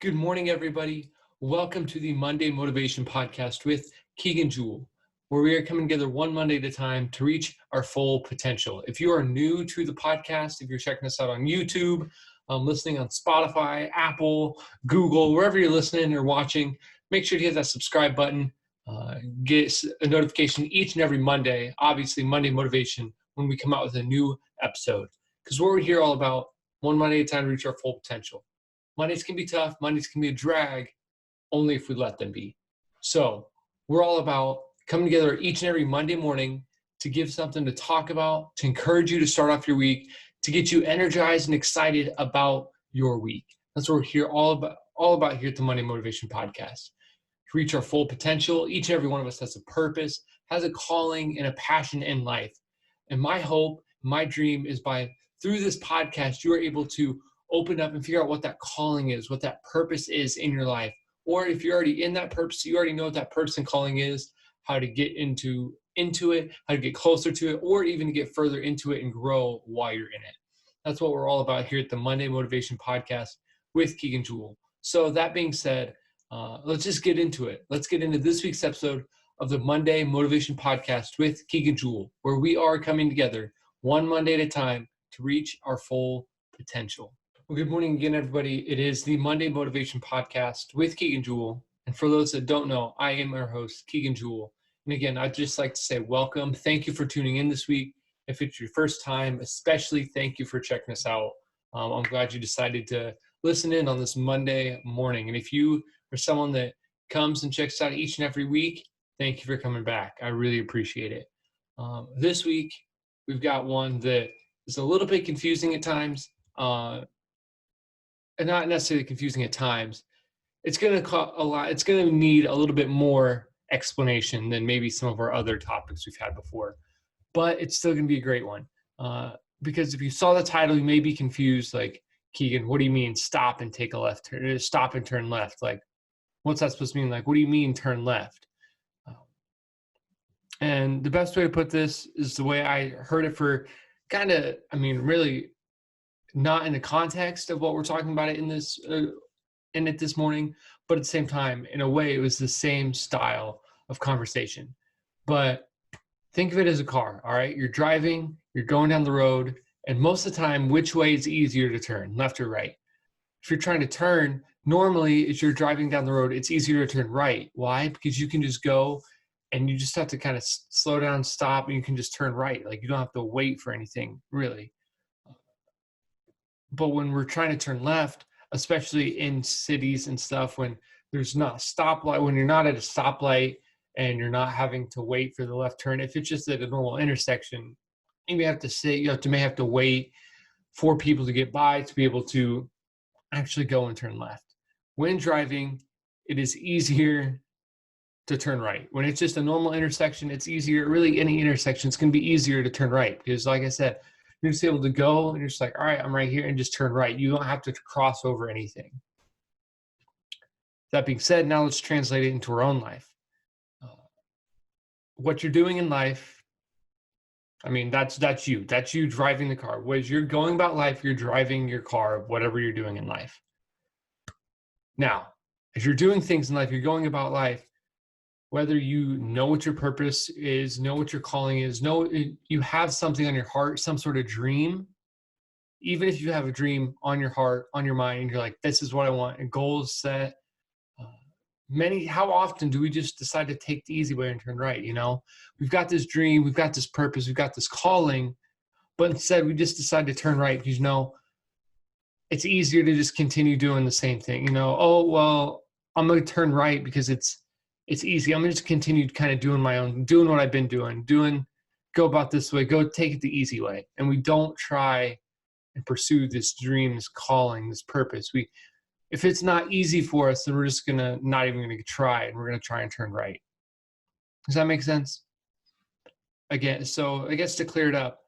Good morning, everybody. Welcome to the Monday Motivation Podcast with Keegan Jewell, where we are coming together one Monday at a time to reach our full potential. If you are new to the podcast, if you're checking us out on YouTube, listening on Spotify, Apple, Google, wherever you're listening or watching, make sure to hit that subscribe button. Get a notification each and every Monday, obviously Monday Motivation, when we come out with a new episode. Because what we're here all about, one Monday at a time to reach our full potential. Mondays can be tough. Mondays can be a drag, only if we let them be. So we're all about coming together each and every Monday morning to give something to talk about, to encourage you to start off your week, to get you energized and excited about your week. That's what we're here all about here at the Monday Motivation Podcast. To reach our full potential, each and every one of us has a purpose, has a calling, and a passion in life. And my hope, my dream is through this podcast, you are able to open up and figure out what that calling is, what that purpose is in your life. Or if you're already in that purpose, you already know what that purpose and calling is, how to get into it, how to get closer to it, or even to get further into it and grow while you're in it. That's what we're all about here at the Monday Motivation Podcast with Keegan Jewell. So that being said, let's just get into it. Let's get into this week's episode of the Monday Motivation Podcast with Keegan Jewell, where we are coming together one Monday at a time to reach our full potential. Well, good morning again, everybody. It is the Monday Motivation Podcast with Keegan Jewell. And for those that don't know, I am our host, Keegan Jewell. And again, I'd just like to say welcome. Thank you for tuning in this week. If it's your first time, especially thank you for checking us out. I'm glad you decided to listen in on this Monday morning. And if you are someone that comes and checks out each and every week, thank you for coming back. I really appreciate it. This week, we've got one that is a little bit confusing at times. And not necessarily confusing at times. It's going to need a little bit more explanation than maybe some of our other topics we've had before, but it's still going to be a great one. Because if you saw the title, you may be confused, like, Keegan, what do you mean stop and take a left turn? Stop and turn left. Like, what's that supposed to mean? Like, what do you mean turn left? And the best way to put this is the way I heard it really not in the context of what we're talking about in it this morning, but at the same time, in a way, it was the same style of conversation. But think of it as a car, all right? You're driving, you're going down the road, and most of the time, which way is easier to turn, left or right? If you're trying to turn, normally, as you're driving down the road, it's easier to turn right. Why? Because you can just go, and you just have to kind of slow down, stop, and you can just turn right. Like, you don't have to wait for anything, really. But when we're trying to turn left, especially in cities and stuff, when there's not a stoplight, when you're not at a stoplight and you're not having to wait for the left turn, if it's just at a normal intersection, you may have to wait for people to get by to be able to actually go and turn left. When driving, it is easier to turn right. When it's just a normal intersection, it's easier. Really, any intersection, it's going to be easier to turn right because, like I said, you're just able to go and you're just like, all right, I'm right here, and just turn right. You don't have to cross over anything. That being said, now let's translate it into our own life. What you're doing in life, I mean, that's you. That's you driving the car. As you're going about life, you're driving your car, whatever you're doing in life. Now, as you're doing things in life, you're going about life, whether you know what your purpose is, know what your calling is, know you have something on your heart, some sort of dream. Even if you have a dream on your heart, on your mind, you're like, this is what I want, and goals set. How often do we just decide to take the easy way and turn right? You know, we've got this dream, we've got this purpose, we've got this calling, but instead we just decide to turn right because, it's easier to just continue doing the same thing. Oh, well, I'm going to turn right because it's easy. I'm going to just continue kind of doing what I've been doing, go about this way, go take it the easy way. And we don't try and pursue this dream, this calling, this purpose. If it's not easy for us, then we're just not even going to try, and we're going to try and turn right. Does that make sense? Again, so I guess to clear it up,